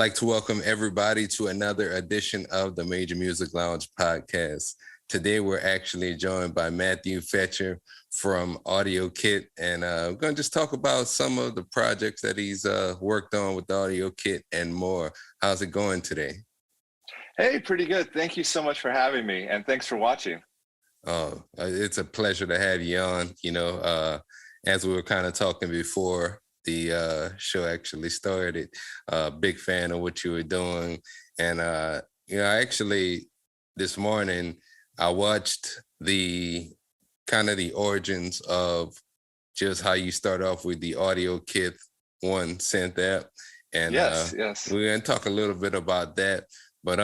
like to welcome everybody to another edition of the Major Music Lounge podcast. Today, we're actually joined by Matthew Fecher from Audiokit, and we're going to just talk about some of the projects that he's worked on with Audiokit and more. How's it going today? Hey, pretty good. Thank you so much for having me, and thanks for watching. It's a pleasure to have you on. As we were kind of talking before the show actually started, big fan of what you were doing. And, actually this morning, I watched the kind of the origins of just how you start off with the Audiokit one Synth app. And Yes. we're going to talk a little bit about that. But,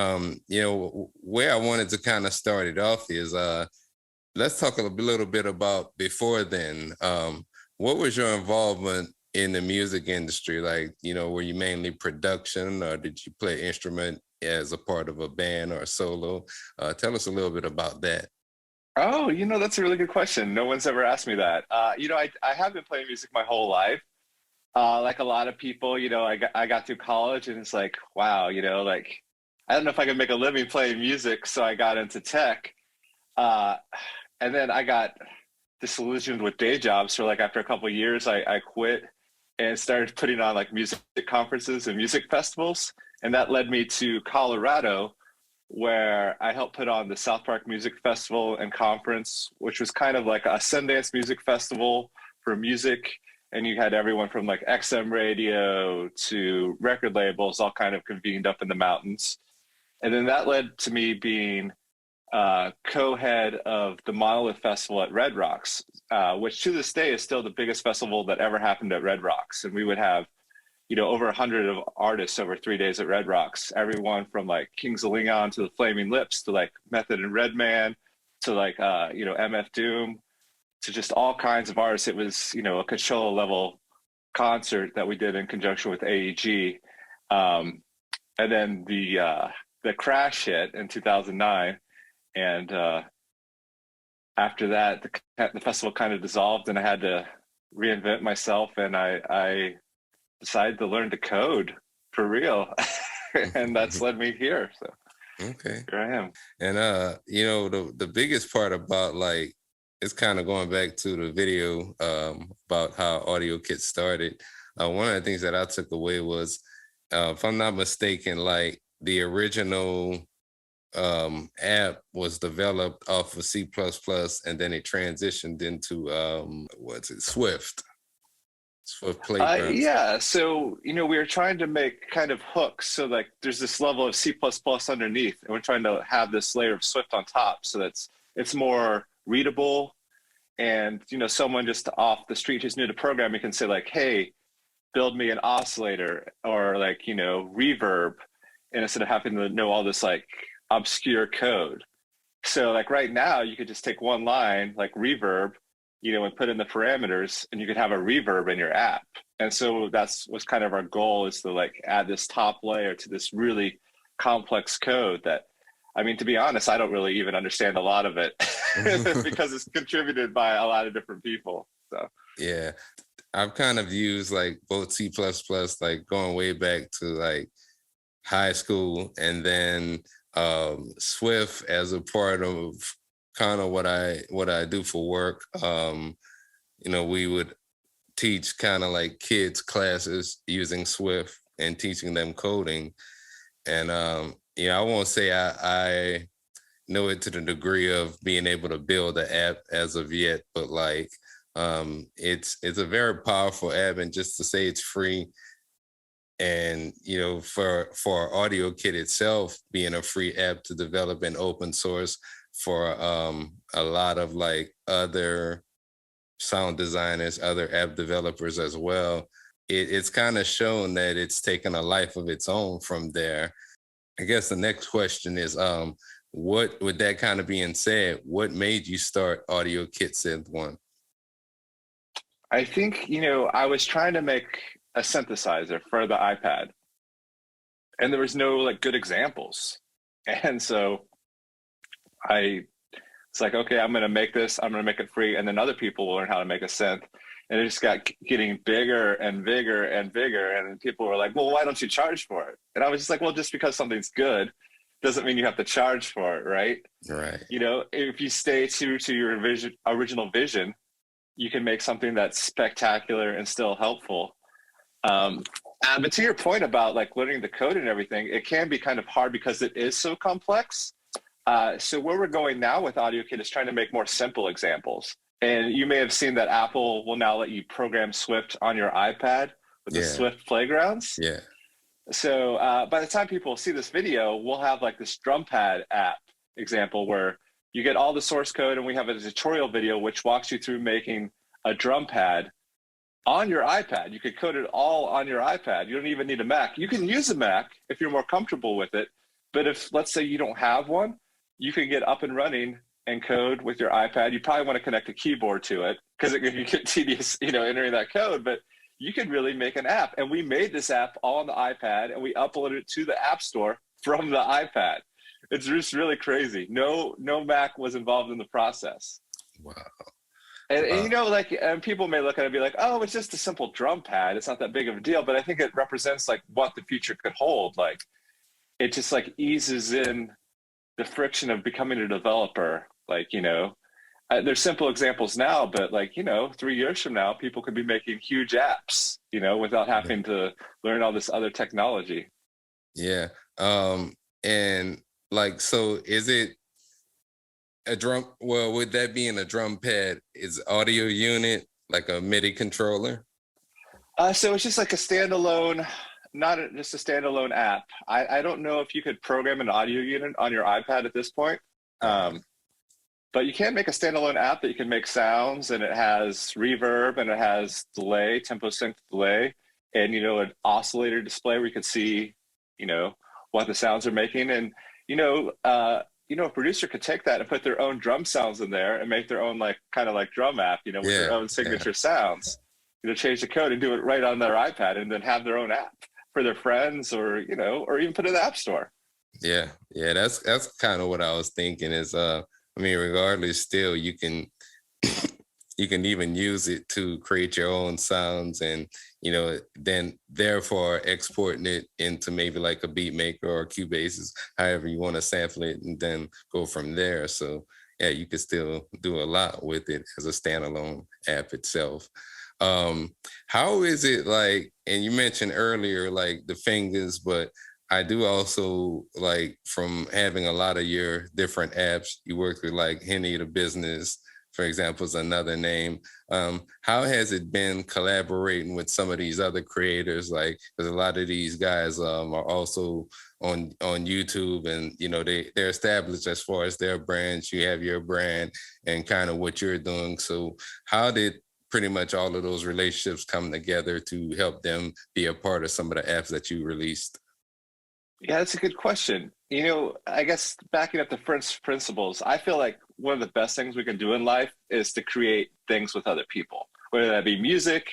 where I wanted to kind of start it off is let's talk a little bit about before then. What was your involvement in the music industry? Like, were you mainly production, or did you play instrument as a part of a band or a solo? Tell us a little bit about that. Oh, that's a really good question. No one's ever asked me that. I have been playing music my whole life. Like a lot of people, I got through college and it's like, wow, like, I don't know if I could make a living playing music. So I got into tech. And then I got disillusioned with day jobs. So like after a couple of years, I quit and started putting on like music conferences and music festivals. And that led me to Colorado, where I helped put on the South Park Music Festival and Conference, which was kind of like a Sundance music festival for music. And you had everyone from like XM radio to record labels all kind of convened up in the mountains. And then that led to me being co-head of the Monolith Festival at Red Rocks, which to this day is still the biggest festival that ever happened at Red Rocks. And we would have, over 100 of artists over 3 days at Red Rocks, everyone from like Kings of Leon to the Flaming Lips to like Method and Redman to like, MF Doom to just all kinds of artists. It was, a Coachella level concert that we did in conjunction with AEG. And then the crash hit in 2009. And after that, the festival kind of dissolved, and I had to reinvent myself. And I decided to learn to code for real, and that's led me here. So Okay. here I am. And the biggest part about like it's kind of going back to the video about how Audiokit started. One of the things that I took away was, if I'm not mistaken, like the original app was developed off of C++, and then it transitioned into Swift Playground. Yeah, so we were trying to make kind of hooks, so like there's this level of C++ underneath, and we're trying to have this layer of Swift on top, so it's more readable. And someone just off the street who's new to programming can say like, hey, build me an oscillator or like reverb, and instead of having to know all this like obscure code. So like right now you could just take one line like reverb, and put in the parameters, and you could have a reverb in your app. And so was kind of our goal, is to like add this top layer to this really complex code that, I mean, to be honest, I don't really even understand a lot of it because it's contributed by a lot of different people. So yeah, I've kind of used like both C++, like going way back to like high school, and then Swift as a part of kind of what I do for work. We would teach kind of like kids classes using Swift and teaching them coding. And I won't say I know it to the degree of being able to build an app as of yet, but like it's a very powerful app, and just to say it's free. And for Audiokit itself being a free app to develop and open source for a lot of like other sound designers, other app developers as well, it's kind of shown that it's taken a life of its own from there. I guess the next question is, what, with that kind of being said, what made you start Audiokit Synth 1? I think, I was trying to make a synthesizer for the iPad, and there was no like good examples. And so it's like, okay, I'm going to make this, I'm going to make it free, and then other people will learn how to make a synth. and it just got getting bigger and bigger and bigger. And then people were like, well, why don't you charge for it? And I was just like, well, just because something's good doesn't mean you have to charge for it, right? Right. You know, if you stay true to your original vision, you can make something that's spectacular and still helpful. Um, but to your point about like learning the code and everything, it can be kind of hard because it is so complex. So where we're going now with Audiokit is trying to make more simple examples. And you may have seen that Apple will now let you program Swift on your iPad with the Yeah. Swift playgrounds. Yeah. So by the time people see this video, we'll have like this drum pad app example where you get all the source code, and we have a tutorial video which walks you through making a drum pad on your iPad. You could code it all on your iPad. You don't even need a Mac. You can use a Mac if you're more comfortable with it. But if, let's say, you don't have one, you can get up and running and code with your iPad. You probably want to connect a keyboard to it because it can get tedious, you know, entering that code. But you could really make an app. And we made this app all on the iPad, and we uploaded it to the App Store from the iPad. It's just really crazy. No Mac was involved in the process. Wow. And you know, like, and people may look at it and be like, oh, it's just a simple drum pad. It's not that big of a deal. But I think it represents like what the future could hold. Like, it just like eases in the friction of becoming a developer. Like, you know, there's simple examples now, but like, you know, 3 years from now, people could be making huge apps, you know, without having to learn all this other technology. Yeah. And like, so is it a drum? Well, with that being a drum pad, is audio unit like a MIDI controller? So it's just like a standalone, just a standalone app. I don't know if you could program an audio unit on your iPad at this point. But you can make a standalone app that you can make sounds, and it has reverb, and it has delay, tempo sync delay, and, you know, an oscillator display where you can see, you know, what the sounds are making. And, you know, a producer could take that and put their own drum sounds in there and make their own, like, kind of like drum app, you know, with their own signature sounds. You know, change the code and do it right on their iPad, and then have their own app for their friends, or, you know, or even put it in the App Store. Yeah. That's kind of what I was thinking. Is I mean, regardless, still you can you can even use it to create your own sounds, and, you know, then therefore exporting it into maybe like a beat maker or Cubase, however you want to sample it, and then go from there. So yeah, you could still do a lot with it as a standalone app itself. How is it like, and you mentioned earlier like the fingers, but I do also like, from having a lot of your different apps, you work with like Henny the Business, for example, is another name. How has it been collaborating with some of these other creators? Like, because a lot of these guys are also on YouTube, and, you know, they're established as far as their brands. You have your brand and kind of what you're doing. So how did pretty much all of those relationships come together to help them be a part of some of the apps that you released? Yeah, that's a good question. You know, I guess backing up the first principles, I feel like one of the best things we can do in life is to create things with other people, whether that be music,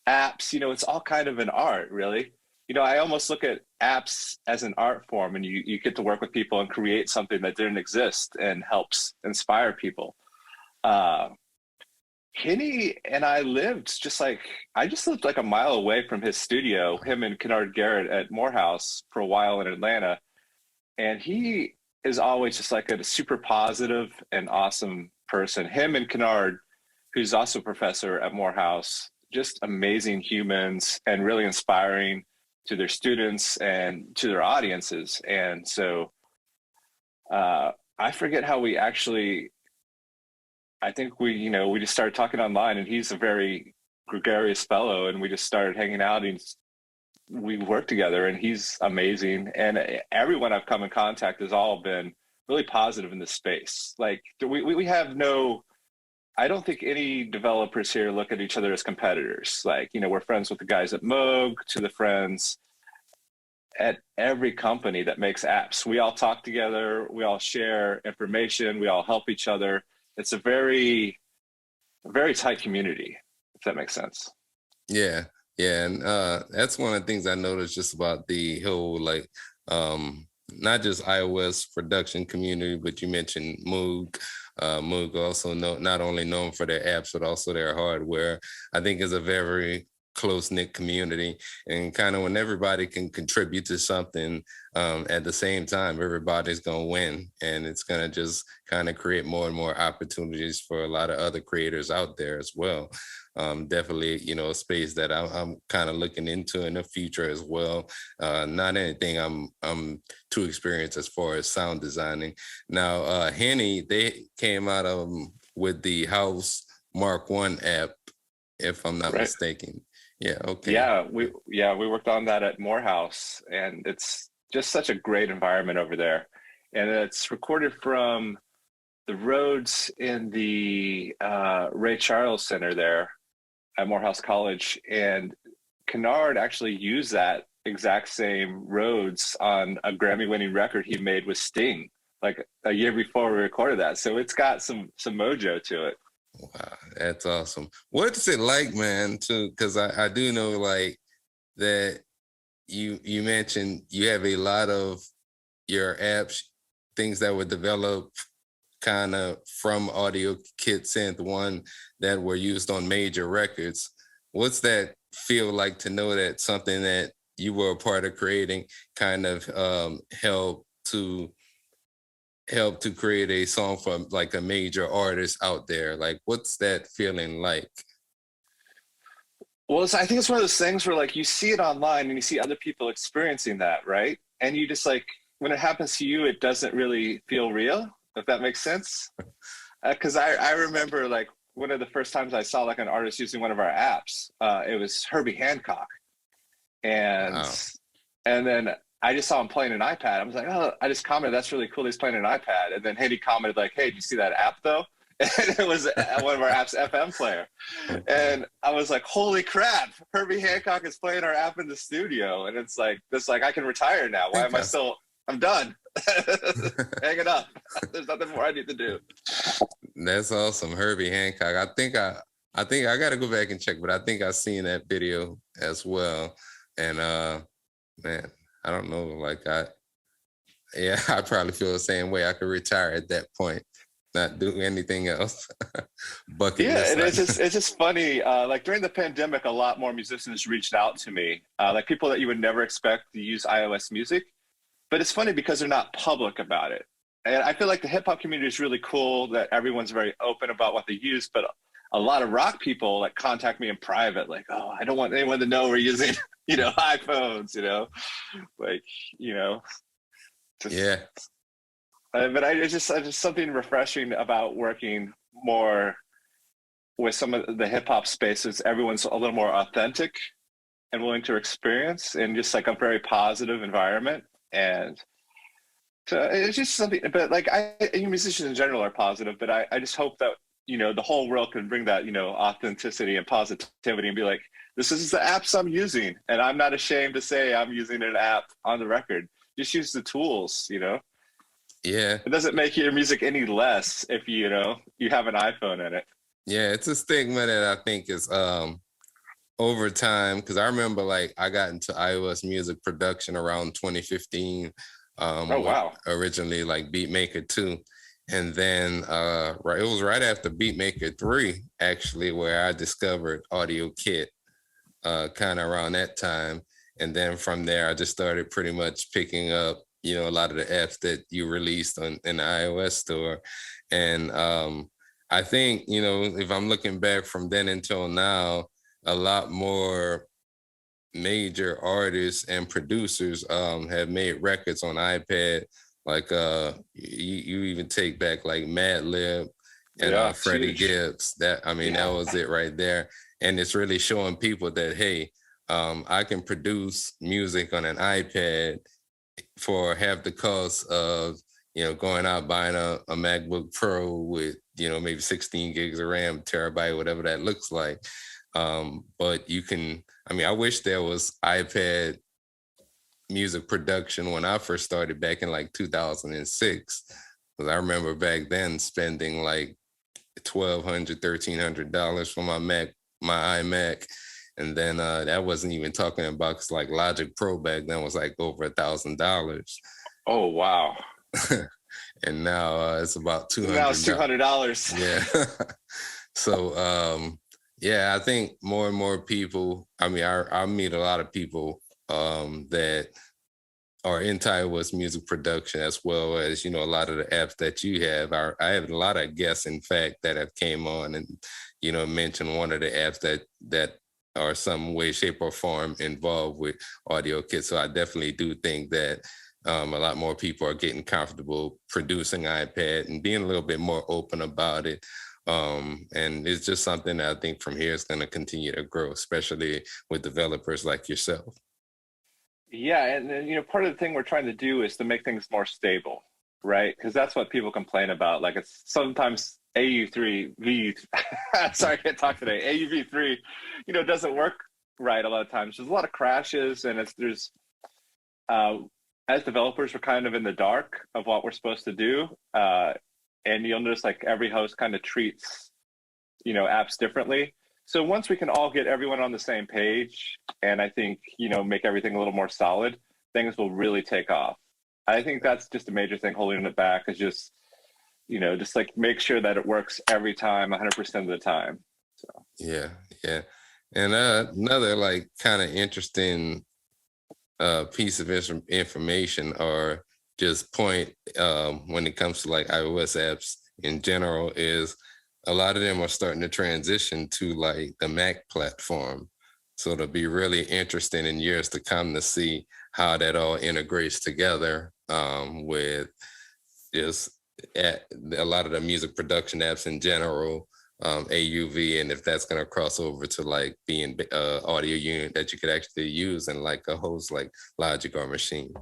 apps, you know, it's all kind of an art, really. You know, I almost look at apps as an art form, and you get to work with people and create something that didn't exist and helps inspire people. Uh, Kenny and I lived I just lived like a mile away from his studio, him and Kennard Garrett at Morehouse, for a while in Atlanta. And he is always just like a super positive and awesome person. Him and Kennard, who's also a professor at Morehouse, just amazing humans and really inspiring to their students and to their audiences. And so I forget how we actually, I think we just started talking online, and he's a very gregarious fellow, and we just started hanging out, and we worked together, and he's amazing. And everyone I've come in contact has all been really positive in this space. Like, we have no, I don't think any developers here look at each other as competitors. Like, you know, we're friends with the guys at Moog, to the friends at every company that makes apps. We all talk together, we all share information, we all help each other. It's a very, very tight community, if that makes sense. Yeah, and that's one of the things I noticed just about the whole like not just iOS production community, but you mentioned Moog. Moog also not only known for their apps, but also their hardware. I think is a very close-knit community, and kind of when everybody can contribute to something at the same time, everybody's going to win, and it's going to just kind of create more and more opportunities for a lot of other creators out there as well. Definitely, a space that I'm kind of looking into in the future as well. Not anything I'm too experienced as far as sound designing. Now, Henny, they came out with the House Mark One app, if I'm not Right. mistaken. Yeah. Okay. We worked on that at Morehouse, and it's just such a great environment over there. And it's recorded from the Rhodes in the Ray Charles Center there at Morehouse College. And Kennard actually used that exact same Rhodes on a Grammy-winning record he made with Sting, like a year before we recorded that. So it's got some mojo to it. Wow, that's awesome. What's it like, man? Because I do know like that you mentioned you have a lot of your apps, things that were developed kind of from Audiokit Synth One that were used on major records. What's that feel like to know that something that you were a part of creating kind of help to create a song for like a major artist out there? Like, what's that feeling like? Well, I think it's one of those things where like you see it online and you see other people experiencing that, right? And you just like, when it happens to you, it doesn't really feel real, if that makes sense. Because I remember like one of the first times I saw like an artist using one of our apps, it was Herbie Hancock. And Wow. and then I just saw him playing an iPad. I was like, oh, I just commented, that's really cool. He's playing an iPad. And then Handy commented like, hey, do you see that app though? And it was one of our app's FM player. And I was like, holy crap, Herbie Hancock is playing our app in the studio. And it's like, I can retire now. Why am I still, I'm done. Hang it up. There's nothing more I need to do. That's awesome. Herbie Hancock. I think I got to go back and check, but I think I've seen that video as well. And man, I don't know, like I probably feel the same way. I could retire at that point, not do anything else. Bucket list. And it's just funny. Like during the pandemic, a lot more musicians reached out to me, like people that you would never expect to use iOS music. But it's funny because they're not public about it. And I feel like the hip hop community is really cool that everyone's very open about what they use. But a lot of rock people like contact me in private, like, oh, I don't want anyone to know we're using, iPhones, like, just, yeah. But it's just something refreshing about working more with some of the hip hop spaces. Everyone's a little more authentic and willing to experience, and just like a very positive environment. And so it's just something, but like musicians in general are positive, but I just hope that, the whole world can bring that, authenticity and positivity and be like, this is the apps I'm using. And I'm not ashamed to say I'm using an app on the record. Just use the tools, Yeah. It doesn't make your music any less if you have an iPhone in it. Yeah, it's a stigma that I think is over time, because I remember like I got into iOS music production around 2015. Oh wow. Originally like Beatmaker 2. And then it was right after Beatmaker 3, actually, where I discovered Audiokit, kind of around that time. And then from there, I just started pretty much picking up, a lot of the apps that you released in the iOS store. And I think, if I'm looking back from then until now, a lot more major artists and producers have made records on iPad. Like you even take back like Madlib and Freddie Gibbs. That was it right there. And it's really showing people that, hey, I can produce music on an iPad for half the cost of going out buying a MacBook Pro with maybe 16 gigs of RAM, terabyte, whatever that looks like. But you can, I wish there was iPad music production when I first started back in like 2006. Because I remember back then spending like $1,200, $1,300 for my iMac. And then that wasn't even talking about, cause like Logic Pro back then was like over $1,000. Oh, wow. And now it's about Now it's $200. $200. Yeah. So yeah, I think more and more people, I mean, I meet a lot of people that are entitled with music production, as well as, you know, a lot of the apps that you have. I have a lot of guests, in fact, that have came on and, you know, mentioned one of the apps that are some way, shape, or form involved with Audiokit. So I definitely do think that a lot more people are getting comfortable producing iPad and being a little bit more open about it. And it's just something that I think from here is going to continue to grow, especially with developers like yourself. Yeah, and then, part of the thing we're trying to do is to make things more stable, right? Because that's what people complain about. Like it's sometimes AU3 V, sorry, I can't talk today. AUV3, doesn't work right a lot of times. There's a lot of crashes, and there's uh, as developers, we're kind of in the dark of what we're supposed to do, and you'll notice like every host kind of treats apps differently. So once we can all get everyone on the same page, and I think make everything a little more solid, things will really take off. I think that's just a major thing holding it back, is just like make sure that it works every time, 100% of the time. So Yeah, yeah. And another like kind of interesting piece of information, or just point when it comes to like iOS apps in general, is a lot of them are starting to transition to like the Mac platform. So it'll be really interesting in years to come to see how that all integrates together with just a lot of the music production apps in general, AUV, and if that's going to cross over to like being audio unit that you could actually use in like a host like Logic or Machine.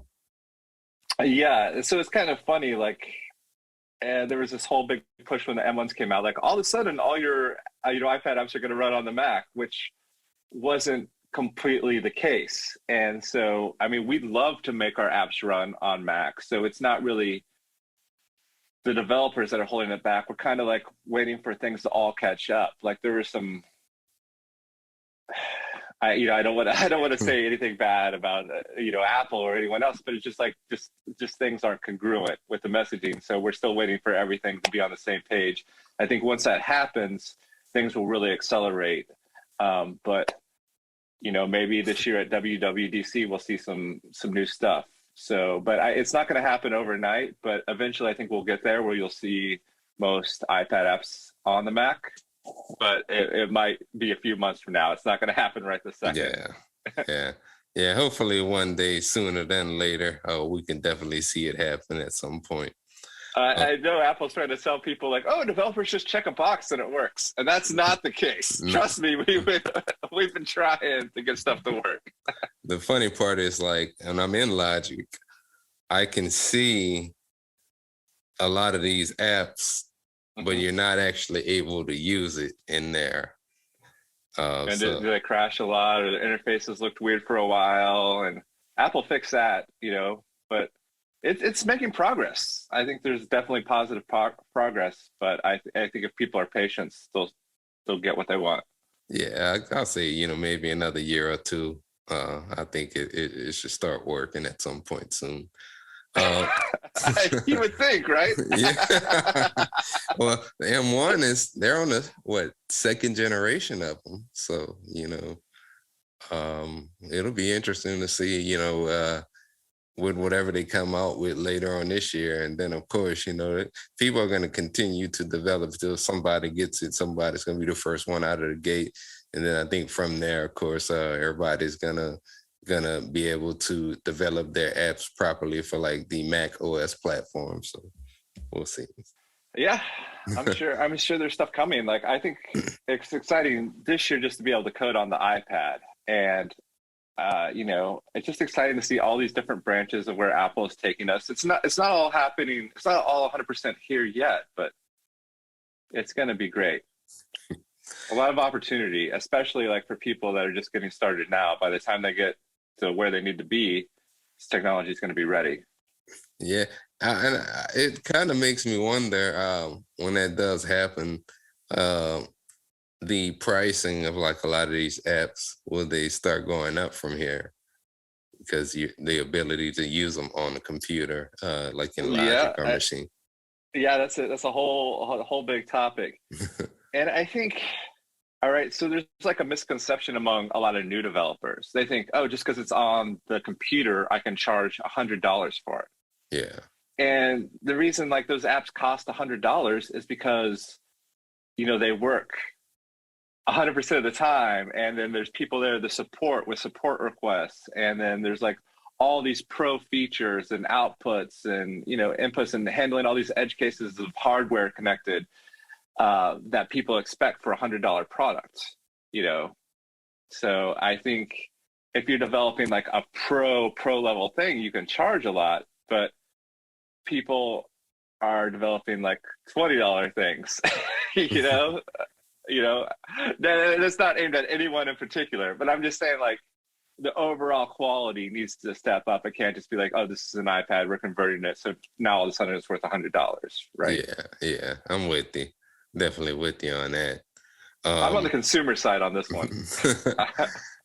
yeah, so it's kind of funny. Like there was this whole big push when the M1s came out. Like all of a sudden, all your iPad apps are going to run on the Mac, which wasn't completely the case. And so, I mean, we'd love to make our apps run on Mac. So it's not really the developers that are holding it back. We're kind of like waiting for things to all catch up. Like there was some, I don't want to, I don't want to say anything bad about Apple or anyone else, but it's just like just things aren't congruent with the messaging. So we're still waiting for everything to be on the same page. I think once that happens, things will really accelerate. But maybe this year at WWDC we'll see some new stuff. So, but it's not going to happen overnight. But eventually, I think we'll get there where you'll see most iPad apps on the Mac. But it might be a few months from now. It's not going to happen right this second. Yeah, yeah, yeah. Hopefully, one day sooner than later, we can definitely see it happen at some point. I know Apple's trying to sell people like, oh, developers just check a box and it works, and that's not the case. Trust me, we've been trying to get stuff to work. The funny part is like, and I'm in Logic, I can see a lot of these apps, but you're not actually able to use it in there. And do they crash a lot, or the interfaces looked weird for a while? And Apple fixed that, but it's making progress. I think there's definitely positive progress, but I think if people are patient, they'll get what they want. Yeah, I'll say, maybe another year or two. I think it should start working at some point soon. You would think, right? Yeah. Well, the M1 they're on the second generation of them. So, it'll be interesting to see, with whatever they come out with later on this year. And then of course, people are going to continue to develop till somebody gets it. Somebody's going to be the first one out of the gate. And then I think from there, of course, everybody's gonna be able to develop their apps properly for like the Mac OS platform. So we'll see. Yeah, I'm sure there's stuff coming. Like I think it's exciting this year just to be able to code on the iPad. And it's just exciting to see all these different branches of where Apple is taking us. It's not all happening. It's not all 100% here yet, but it's going to be great. A lot of opportunity, especially like for people that are just getting started now. By the time they get to where they need to be, this technology is going to be ready. Yeah, and it kind of makes me wonder when that does happen, the pricing of like a lot of these apps, will they start going up from here? because the ability to use them on a computer, like in Yeah, Logic or Machine. yeah, that's a whole big topic. And I think, all right, so there's like a misconception among a lot of new developers. They think, oh, just because it's on the computer, I can charge $100 for it. Yeah. And the reason like those apps cost $100 is because, they work 100% of the time. And then there's people there to support with support requests. And then there's like all these pro features and outputs and, inputs and handling all these edge cases of hardware connected that people expect for $100 product, So I think if you're developing like a pro level thing, you can charge a lot, but people are developing like $20 things, you know, that's not aimed at anyone in particular, but I'm just saying like the overall quality needs to step up. It can't just be like, oh, this is an iPad, we're converting it, so now all of a sudden it's worth $100, right? Yeah, I'm with you. Definitely with you on that. I'm on the consumer side on this one.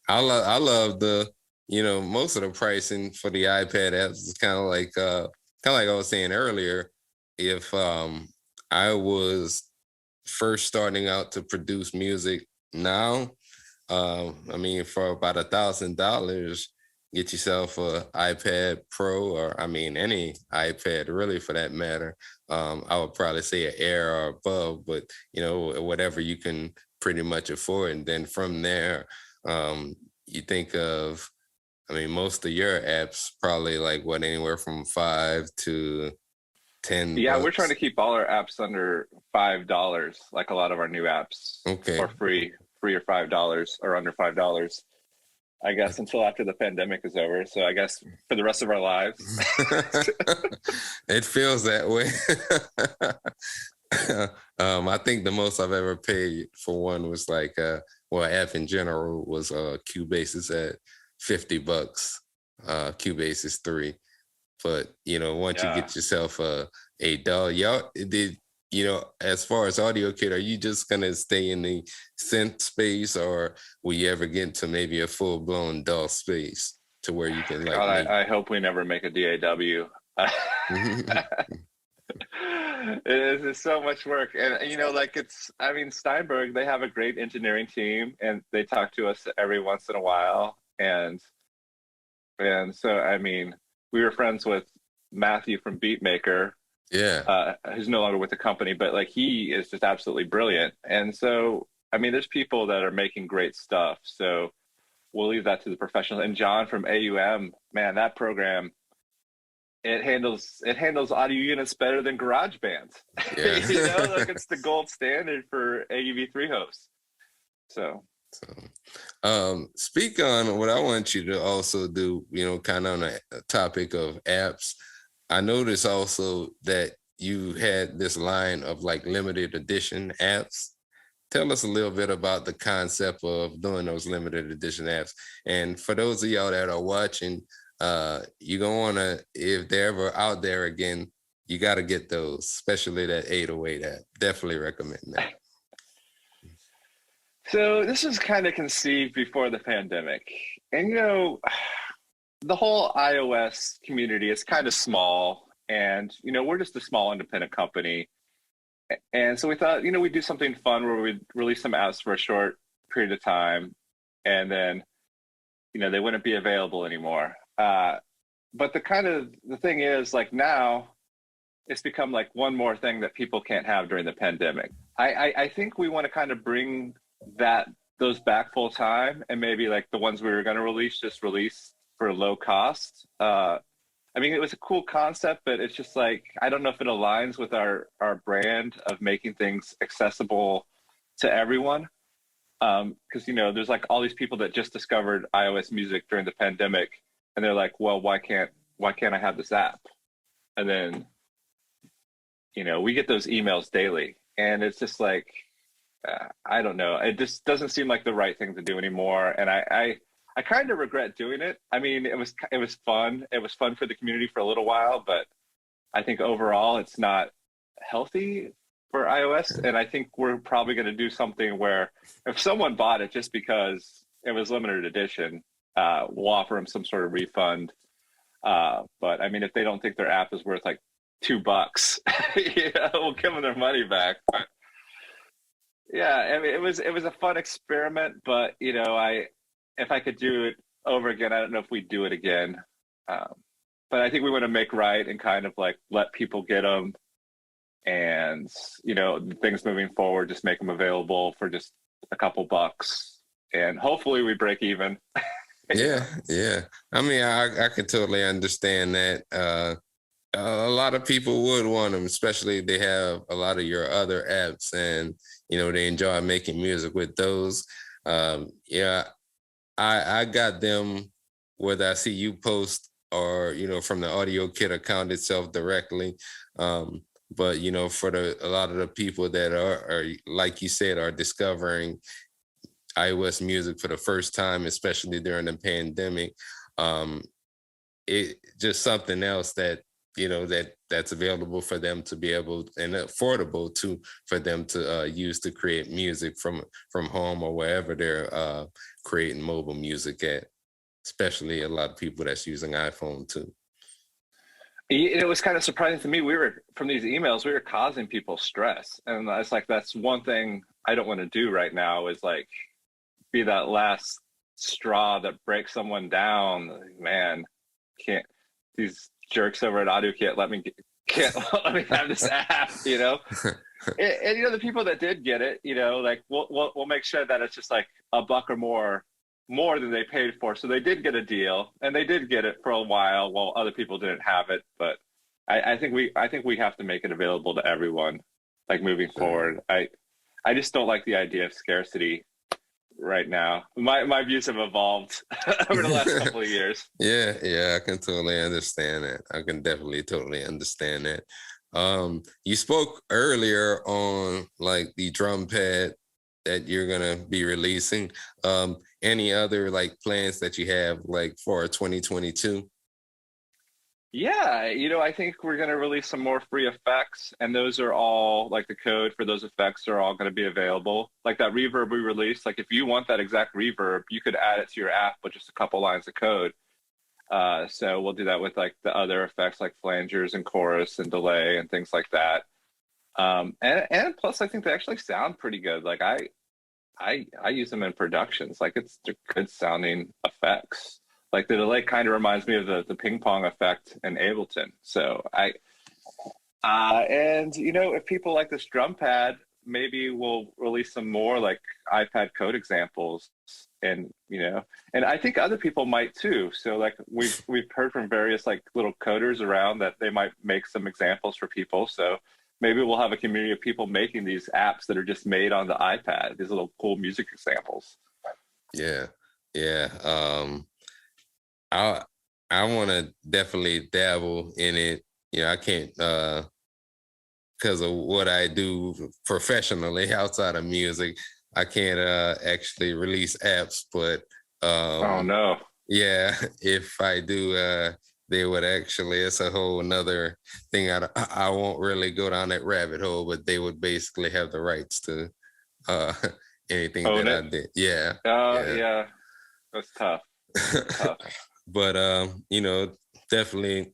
I love the, most of the pricing for the iPad apps is kind of like I was saying earlier. If I was first starting out to produce music now, for about $1,000, get yourself a iPad Pro, or any iPad really for that matter. I would probably say an Air or above, but whatever you can pretty much afford. And then from there, you think of, most of your apps probably like what, anywhere from $5 to $10. Yeah, we're trying to keep all our apps under $5, like a lot of our new apps. Okay. Or free or $5 or under $5. I guess until after the pandemic is over. So I guess for the rest of our lives. It feels that way. I think the most I've ever paid for one was like, app in general was Cubase's at $50. Cubase is 3. But once you get yourself a DAW, y'all did. As far as Audiokit, are you just gonna stay in the synth space, or will you ever get into maybe a full-blown DAW space to where you can like? God, I hope we never make a DAW. It is so much work, and Steinberg. They have a great engineering team, and they talk to us every once in a while, and so we were friends with Matthew from Beatmaker. Yeah. Who's no longer with the company, but like he is just absolutely brilliant. And so, there's people that are making great stuff. So we'll leave that to the professionals. And John from AUM, man, that program, it handles audio units better than GarageBand. Yeah. Like it's the gold standard for AUV3 hosts. So speak on what I want you to also do, kind of on the topic of apps. I noticed also that you had this line of like limited edition apps. Tell us a little bit about the concept of doing those limited edition apps. And for those of y'all that are watching, you're going to want to, if they're ever out there again, you got to get those, especially that 808 app. Definitely recommend that. So this was kind of conceived before the pandemic. And, the whole iOS community is kind of small, and we're just a small independent company, and so we thought we'd do something fun where we'd release some apps for a short period of time, and then they wouldn't be available anymore. But the thing is, like, now it's become like one more thing that people can't have during the pandemic. I think we want to kind of bring those back full time, and maybe like the ones we were going to release for low cost. It was a cool concept, but it's just like, I don't know if it aligns with our brand of making things accessible to everyone. Because, there's like all these people that just discovered iOS music during the pandemic, and they're like, well, why can't I have this app? And then, we get those emails daily, and it's just like, I don't know. It just doesn't seem like the right thing to do anymore. And I kind of regret doing it. It was fun. It was fun for the community for a little while, but I think overall it's not healthy for iOS. And I think we're probably going to do something where if someone bought it just because it was limited edition, we'll offer them some sort of refund. But I mean, if they don't think their app is worth like $2, we'll give them their money back. But yeah, I mean, it was a fun experiment, but if I could do it over again, I don't know if we'd do it again. Um, but I think we want to make right and kind of like let people get them, and things moving forward, just make them available for just a couple bucks, and hopefully we break even. Yeah, yeah. I mean, I can totally understand that. A lot of people would want them, especially if they have a lot of your other apps and, they enjoy making music with those. Yeah, I got them, whether I see you post or, from the Audiokit account itself directly. But, for a lot of the people that are, like you said, are discovering iOS music for the first time, especially during the pandemic, it just something else that that's available for them to be able and affordable for them to use to create music from home or wherever they're creating mobile music at. Especially a lot of people that's using iPhone too. It was kind of surprising to me. From these emails, we were causing people stress, and it's like that's one thing I don't want to do right now is like be that last straw that breaks someone down. Man, can't these jerks over at Audiokit can't let me have this app, and the people that did get it, like we'll make sure that it's just like $1 or more than they paid for. So they did get a deal, and they did get it for a while other people didn't have it. But I think we have to make it available to everyone, like moving forward. I just don't like the idea of scarcity right now. My views have evolved over the last couple of years. Yeah, I can totally understand that. I can definitely totally understand that. You spoke earlier on like the drum pad that you're gonna be releasing. Any other like plans that you have like for 2022? Yeah, I think we're going to release some more free effects, and those are all like the code for those effects are all going to be available. Like that reverb we released, like if you want that exact reverb, you could add it to your app with just a couple lines of code. So we'll do that with like the other effects like flangers and chorus and delay and things like that. And plus, I think they actually sound pretty good. Like I use them in productions. Like they're good sounding effects. Like the delay kind of reminds me of the ping pong effect in Ableton. So and if people like this drum pad, maybe we'll release some more like iPad code examples, and and I think other people might too. So like we've heard from various like little coders around that they might make some examples for people. So maybe we'll have a community of people making these apps that are just made on the iPad, these little cool music examples. Yeah. I want to definitely dabble in it. I can't because of what I do professionally outside of music. I can't actually release apps, but Oh no. yeah, if I do, they would actually. It's a whole another thing. I won't really go down that rabbit hole, but they would basically have the rights to anything Own that it? I did. Yeah. Yeah. That's tough. Tough. But definitely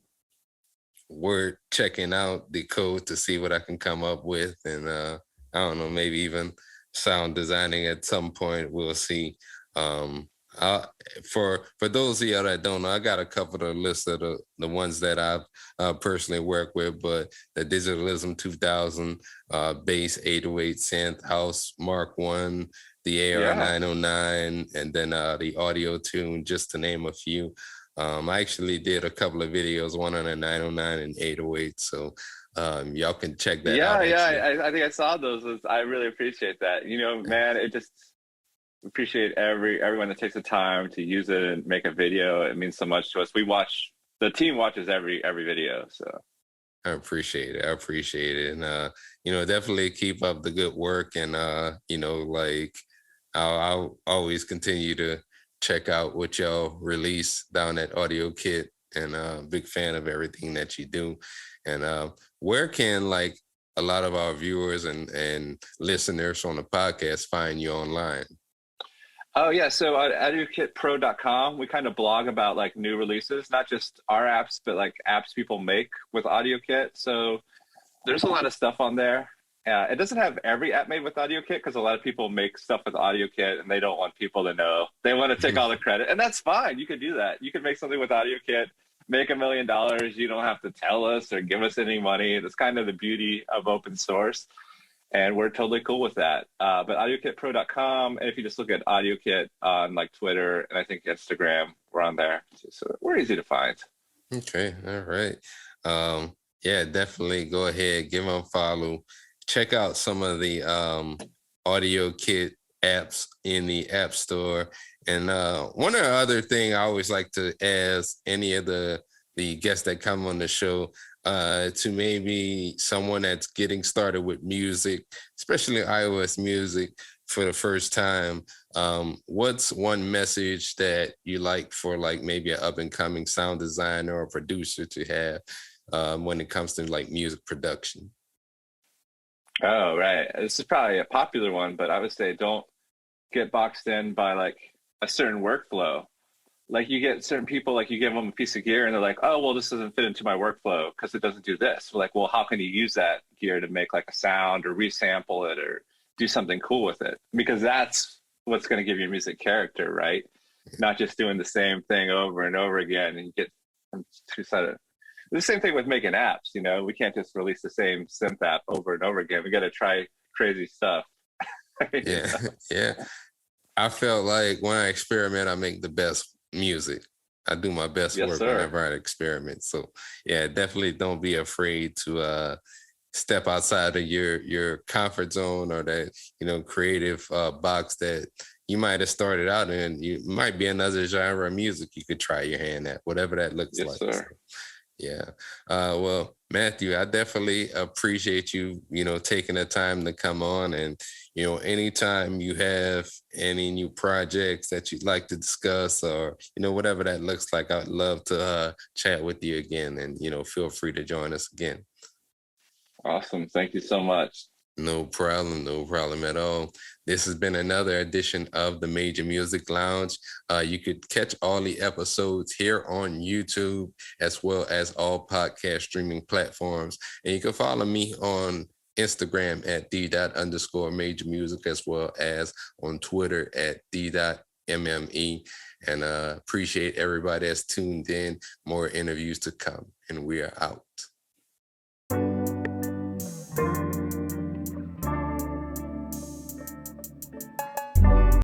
worth checking out the code to see what I can come up with, and I don't know, maybe even sound designing at some point. We'll see. For those of y'all that don't know, I got a couple of lists of the ones that I've personally worked with, but the Digitalism 2000 bass 808 synth house Mark 1, the AR 909, and then the Audio Tune, just to name a few. I actually did a couple of videos, one on a 909 and 808, so y'all can check that out. I think I saw those. I really appreciate that. Man, it just appreciate everyone that takes the time to use it and make a video. It means so much to us. The team watches every video, so I appreciate it. And definitely keep up the good work, and like I'll always continue to check out what y'all release down at Audiokit, and big fan of everything that you do. And where can like a lot of our viewers and listeners on the podcast find you online? Oh yeah, so at audiokitpro.com, we kind of blog about like new releases, not just our apps, but like apps people make with AudioKit. So there's a lot of stuff on there. It doesn't have every app made with AudioKit because a lot of people make stuff with AudioKit and they don't want people to know. They want to take all the credit, and that's fine. You could do that. You could make something with AudioKit, make $1 million. You don't have to tell us or give us any money. That's kind of the beauty of open source, and we're totally cool with that. But audiokitpro.com, and if you just look at AudioKit on like Twitter and I think Instagram, we're on there. So we're easy to find. Okay, all right. Yeah, definitely go ahead, give them a follow. Check out some of the Audio Kit apps in the App Store. And one other thing I always like to ask any of the guests that come on the show, to maybe someone that's getting started with music, especially iOS music for the first time, what's one message that you like for like maybe an up and coming sound designer or producer to have when it comes to like music production? Oh, right. This is probably a popular one, but I would say don't get boxed in by like a certain workflow. Like you get certain people, like you give them a piece of gear and they're like, oh, well, this doesn't fit into my workflow because it doesn't do this. We're like, well, how can you use that gear to make like a sound or resample it or do something cool with it? Because that's what's going to give your music character, right? Not just doing the same thing over and over again and you get two-sided. The same thing with making apps, you know, we can't just release the same synth app over and over again. We got to try crazy stuff. Yeah, yeah. I felt like when I experiment, I make the best music. I do my best Yes, work sir. whenever I experiment. So yeah, definitely don't be afraid to step outside of your comfort zone or that, creative box that you might have started out in. You might be another genre of music you could try your hand at, whatever that looks Yes, like. So, sir. yeah. Well, Matthew, I definitely appreciate you, taking the time to come on. And, anytime you have any new projects that you'd like to discuss or, whatever that looks like, I'd love to chat with you again. And, feel free to join us again. Awesome. Thank you so much. No problem. No problem at all. This has been another edition of the Major Music Lounge. You could catch all the episodes here on YouTube as well as all podcast streaming platforms. And you can follow me on Instagram at d._major music as well as on Twitter at d.mme. And appreciate everybody that's tuned in. More interviews to come. And we are out.